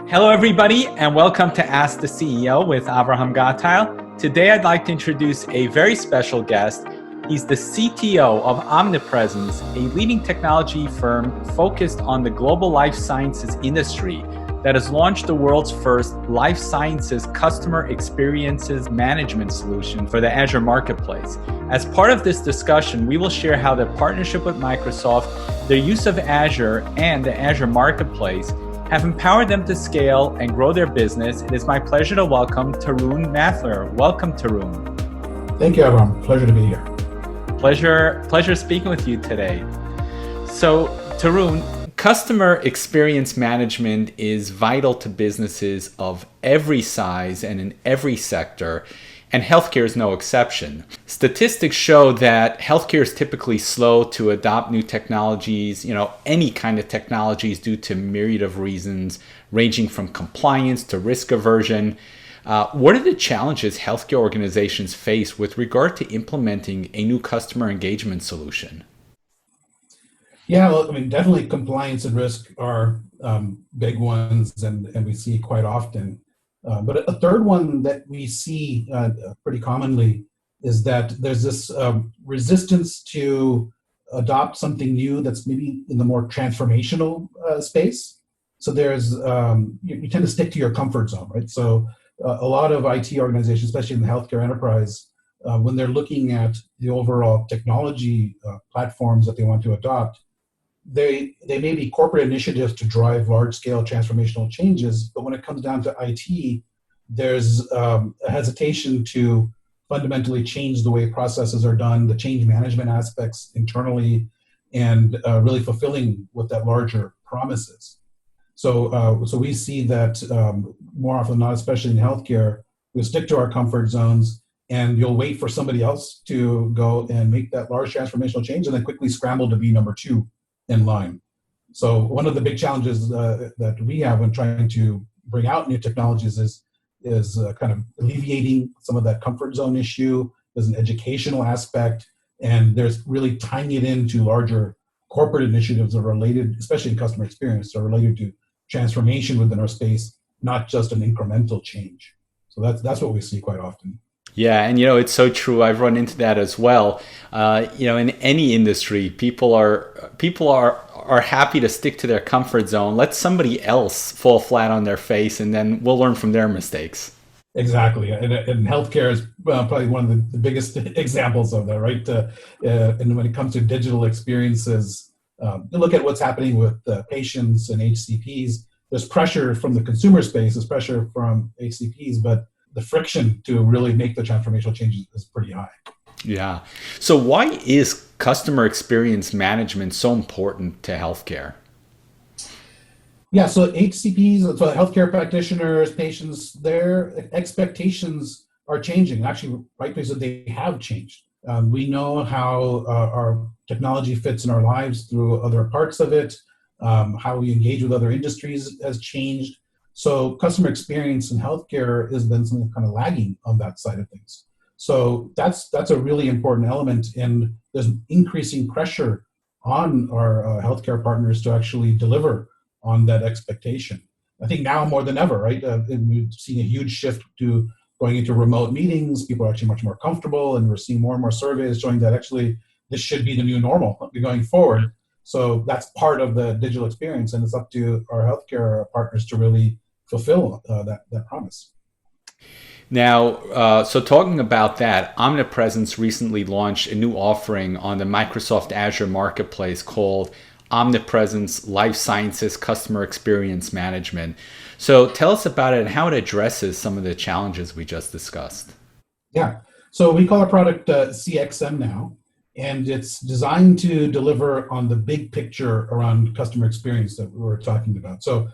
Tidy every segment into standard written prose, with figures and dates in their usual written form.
Hello, everybody, and welcome to Ask the CEO with Avrohom. Today, I'd like to introduce a very special guest. He's the CTO of Omnipresence, a leading technology firm focused on the global life sciences industry that has launched the world's first life sciences customer experiences management solution for the Azure Marketplace. As part of this discussion, we will share how their partnership with Microsoft, their use of Azure, and the Azure Marketplace have empowered them to scale and grow their business. It is my pleasure to welcome Tarun Mathur. Welcome, Tarun. Thank you, Avrohom. Pleasure to be here. Pleasure speaking with you today. So, Tarun, customer experience management is vital to businesses of every size and in every sector, and healthcare is no exception. Statistics show that healthcare is typically slow to adopt new technologies, any kind of technologies due to a myriad of reasons, ranging from compliance to risk aversion. What are the challenges healthcare organizations face with regard to implementing a new customer engagement solution? Yeah, well, definitely compliance and risk are big ones, and we see quite often. But a third one that we see pretty commonly is that there's this resistance to adopt something new that's maybe in the more transformational space. So there's you tend to stick to your comfort zone, right? So a lot of IT organizations, especially in the healthcare enterprise, when they're looking at the overall technology platforms that they want to adopt, they may be corporate initiatives to drive large-scale transformational changes, but when it comes down to IT, there's a hesitation to fundamentally change the way processes are done, the change management aspects internally, and really fulfilling what that larger promise is. So we see that more often than not, especially in healthcare, we stick to our comfort zones, and you'll wait for somebody else to go and make that large transformational change and then quickly scramble to be number two in line. So one of the big challenges that we have when trying to bring out new technologies is kind of alleviating some of that comfort zone issue. There's an educational aspect, and there's really tying it into larger corporate initiatives that are related, especially in customer experience, are related to transformation within our space, not just an incremental change. So that's what we see quite often. Yeah, and it's so true. I've run into that as well. In any industry, people are happy to stick to their comfort zone. Let somebody else fall flat on their face, and then we'll learn from their mistakes. Exactly, and healthcare is probably one of the biggest examples of that, right? And when it comes to digital experiences, you look at what's happening with patients and HCPs. There's pressure from the consumer space, there's pressure from HCPs, but the friction to really make the transformational changes is pretty high. Yeah. So why is customer experience management so important to healthcare? Yeah, so HCPs, so healthcare practitioners, patients, their expectations are changing. Actually, rightly so, they have changed. We know how our technology fits in our lives through other parts of it. How we engage with other industries has changed. So customer experience in healthcare has been something kind of lagging on that side of things. So that's a really important element, and there's increasing pressure on our healthcare partners to actually deliver on that expectation. I think now more than ever, right? And we've seen a huge shift to going into remote meetings. People are actually much more comfortable, and we're seeing more and more surveys showing that actually this should be the new normal going forward. So that's part of the digital experience, and it's up to our healthcare partners to really fulfill that promise. Now, so talking about that, Omnipresence recently launched a new offering on the Microsoft Azure Marketplace called Omnipresence Life Sciences Customer Experience Management. So tell us about it and how it addresses some of the challenges we just discussed. Yeah, so we call our product CXMNow, and it's designed to deliver on the big picture around customer experience that we were talking about. So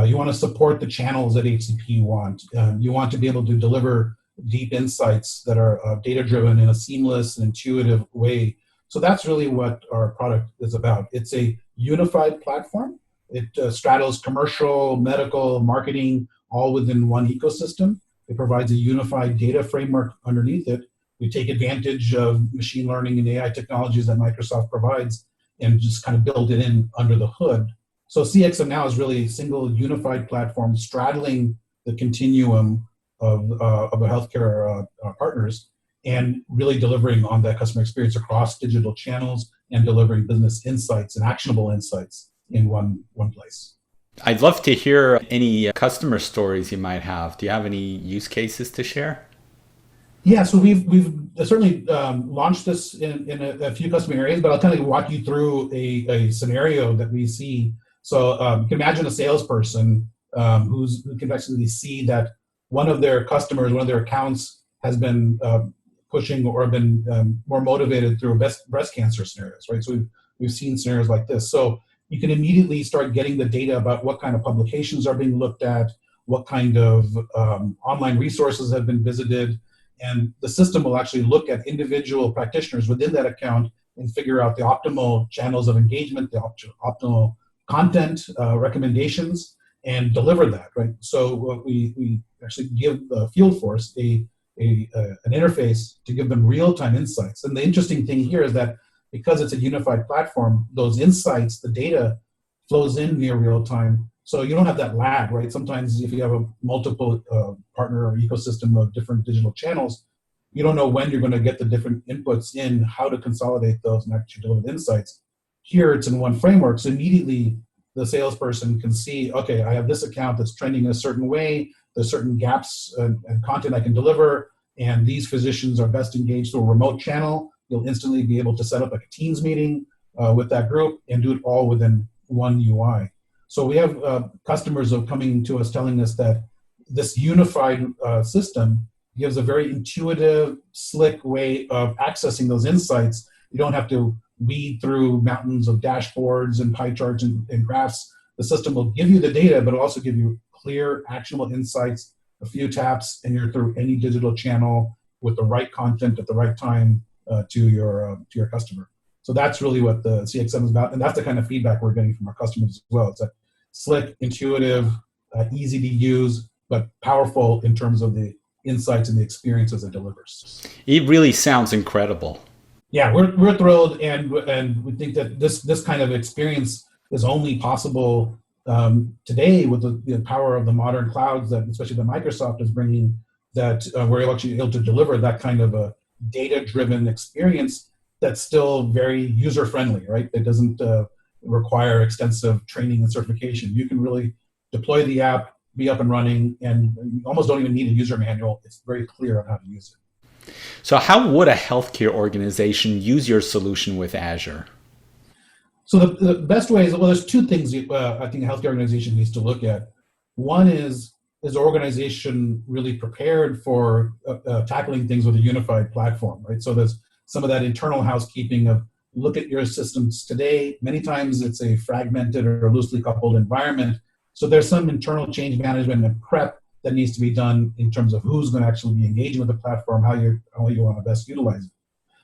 you want to support the channels that HCP want. You want to be able to deliver deep insights that are data-driven in a seamless and intuitive way. So that's really what our product is about. It's a unified platform. It straddles commercial, medical, marketing, all within one ecosystem. It provides a unified data framework underneath it. we take advantage of machine learning and AI technologies that Microsoft provides and just kind of build it in under the hood. So CXMNow is really a single unified platform straddling the continuum of a healthcare partners, and really delivering on that customer experience across digital channels and delivering business insights and actionable insights in one place. I'd love to hear any customer stories you might have. Do you have any use cases to share? Yeah, so we've certainly launched this in a few customer areas, but I'll kind of walk you through a scenario that we see. So you can imagine a salesperson who can actually see that one of their customers, one of their accounts has been pushing or been more motivated through breast cancer scenarios, right? So we've seen scenarios like this. So you can immediately start getting the data about what kind of publications are being looked at, what kind of online resources have been visited, and the system will actually look at individual practitioners within that account and figure out the optimal channels of engagement, the optimal content recommendations, and deliver that, right? So we actually give the field force an interface to give them real-time insights. And the interesting thing here is that because it's a unified platform, those insights, the data flows in near real time. So you don't have that lag, right? Sometimes if you have a multiple partner or ecosystem of different digital channels, you don't know when you're going to get the different inputs in, how to consolidate those and actually deliver insights. Here it's in one framework, so immediately the salesperson can see, okay, I have this account that's trending a certain way, there's certain gaps and content I can deliver, and these physicians are best engaged through a remote channel. You'll instantly be able to set up a Teams meeting with that group and do it all within one UI. So we have customers who are coming to us telling us that this unified system gives a very intuitive, slick way of accessing those insights. You don't have to weed through mountains of dashboards and pie charts and graphs. The system will give you the data, but it'll also give you clear, actionable insights, a few taps, and you're through any digital channel with the right content at the right time to your customer. So that's really what the CXM is about, and that's the kind of feedback we're getting from our customers as well. It's a slick, intuitive, easy to use, but powerful in terms of the insights and the experiences it delivers. It really sounds incredible. Yeah, we're thrilled, and we think that this kind of experience is only possible today with the power of the modern clouds that, especially that Microsoft is bringing. That we're actually able to deliver that kind of a data-driven experience that's still very user-friendly, right? It doesn't require extensive training and certification. You can really deploy the app, be up and running, and you almost don't even need a user manual. It's very clear on how to use it. So how would a healthcare organization use your solution with Azure? So the best way is, well, there's two things I think a healthcare organization needs to look at. One is the organization really prepared for tackling things with a unified platform, right? So there's some of that internal housekeeping of look at your systems today. Many times it's a fragmented or loosely coupled environment. So there's some internal change management and prep that needs to be done in terms of who's going to actually be engaging with the platform, how you want to best utilize it.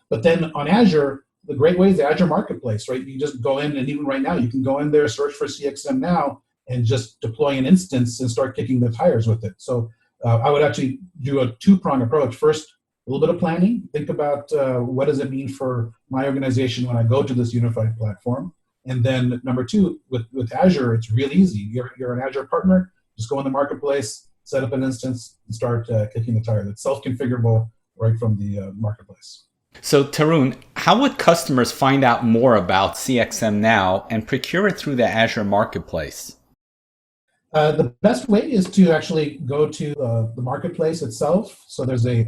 But then on Azure, the great way is the Azure Marketplace, right? You just go in, and even right now, you can go in there, search for CXMNow, and just deploy an instance and start kicking the tires with it. So I would actually do a two-prong approach. First, a little bit of planning. Think about what does it mean for my organization when I go to this unified platform. And then number two, with Azure, it's real easy. You're an Azure partner. Just go in the marketplace, set up an instance, and start kicking the tires. It's self-configurable right from the marketplace. So Tarun, how would customers find out more about CXMNow and procure it through the Azure Marketplace? The best way is to actually go to the marketplace itself. So there's a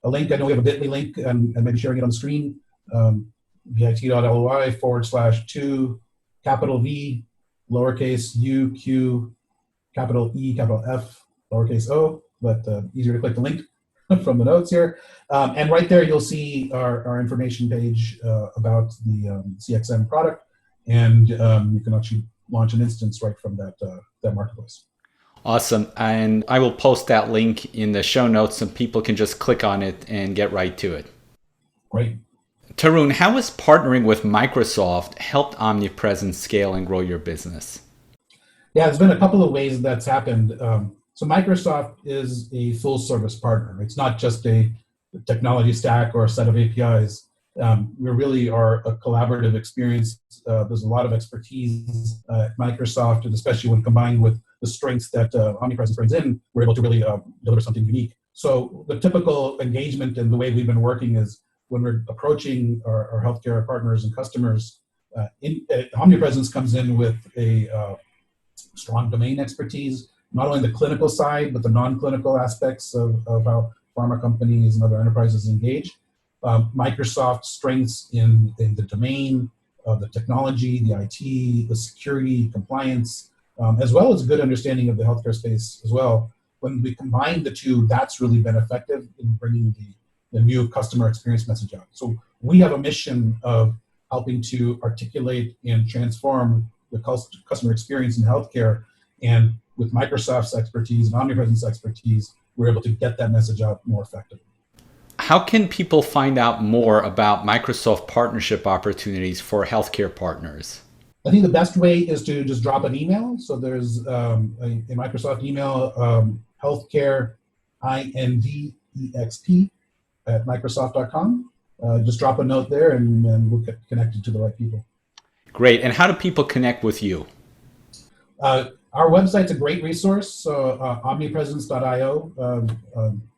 link. I know we have a bit.ly link, and maybe sharing it on the screen. bit.ly/2 capital V lowercase u q capital E capital F lowercase o, but easier to click the link from the notes here. And right there you'll see our information page about the CXM product, and you can actually launch an instance right from that marketplace. Awesome. And I will post that link in the show notes so people can just click on it and get right to it. Great. Tarun, how has partnering with Microsoft helped Omnipresence scale and grow your business? Yeah, there's been a couple of ways that's happened. So Microsoft is a full service partner. It's not just a technology stack or a set of APIs. We really are a collaborative experience. There's a lot of expertise at Microsoft, and especially when combined with the strengths that Omnipresence brings in, we're able to really deliver something unique. So the typical engagement and the way we've been working is when we're approaching our healthcare partners and customers, Omnipresence comes in with a strong domain expertise, not only the clinical side, but the non-clinical aspects of how pharma companies and other enterprises engage. Microsoft's strengths in the domain, the technology, the IT, the security, compliance, as well as a good understanding of the healthcare space as well. When we combine the two, that's really been effective in bringing the new customer experience message out. So we have a mission of helping to articulate and transform the customer experience in healthcare. And with Microsoft's expertise and Omnipresence expertise, we're able to get that message out more effectively. How can people find out more about Microsoft partnership opportunities for healthcare partners? I think the best way is to just drop an email. So there's a Microsoft email, HealthcareIndExp at Microsoft.com. Just drop a note there and we'll get connected to the right people. Great. And how do people connect with you? Our website's a great resource, so omnipresence.io.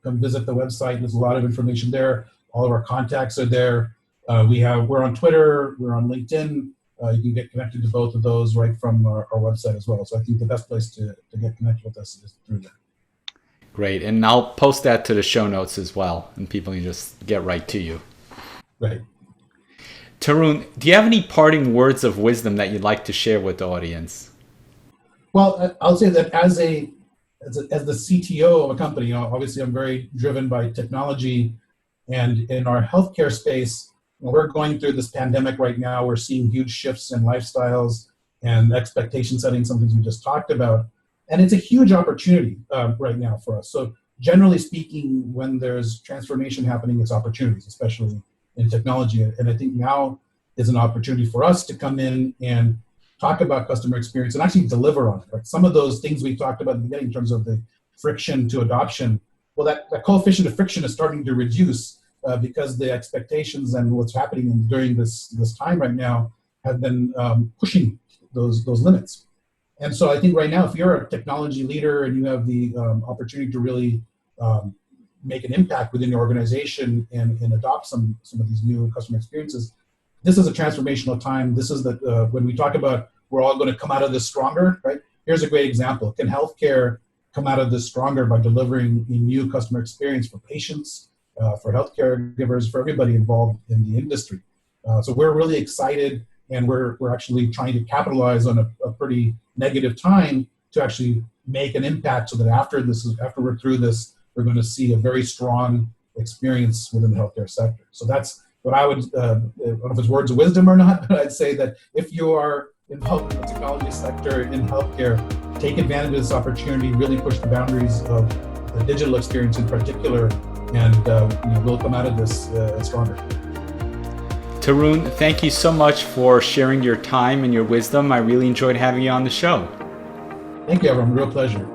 Come visit the website. There's a lot of information there. All of our contacts are there. We're on Twitter. We're on LinkedIn. You can get connected to both of those right from our website as well. So I think the best place to get connected with us is through there. Great. And I'll post that to the show notes as well, and people can just get right to you. Right. Tarun, do you have any parting words of wisdom that you'd like to share with the audience? Well, I'll say that as the CTO of a company, obviously I'm very driven by technology, and in our healthcare space, we're going through this pandemic right now. We're seeing huge shifts in lifestyles and expectation setting, some things we just talked about, and it's a huge opportunity right now for us. So generally speaking, when there's transformation happening, it's opportunities, especially in technology, and I think now is an opportunity for us to come in and talk about customer experience and actually deliver on it. Like some of those things we talked about in the beginning in terms of the friction to adoption, well, that coefficient of friction is starting to reduce because the expectations and what's happening during this time right now have been pushing those limits. And so I think right now, if you're a technology leader and you have the opportunity to really make an impact within your organization and adopt some of these new customer experiences, this is a transformational time. This is when we talk about we're all going to come out of this stronger, right? Here's a great example. Can healthcare come out of this stronger by delivering a new customer experience for patients, for healthcare givers, for everybody involved in the industry? So we're really excited, and we're actually trying to capitalize on a pretty negative time to actually make an impact so that after we're through this, we're going to see a very strong experience within the healthcare sector. So that's what I would, I don't know if it's words of wisdom or not, but I'd say that if you are involved in the technology sector in healthcare, take advantage of this opportunity, really push the boundaries of the digital experience in particular, and we'll come out of this stronger. Tarun, thank you so much for sharing your time and your wisdom. I really enjoyed having you on the show. Thank you, Avrohom. Real pleasure.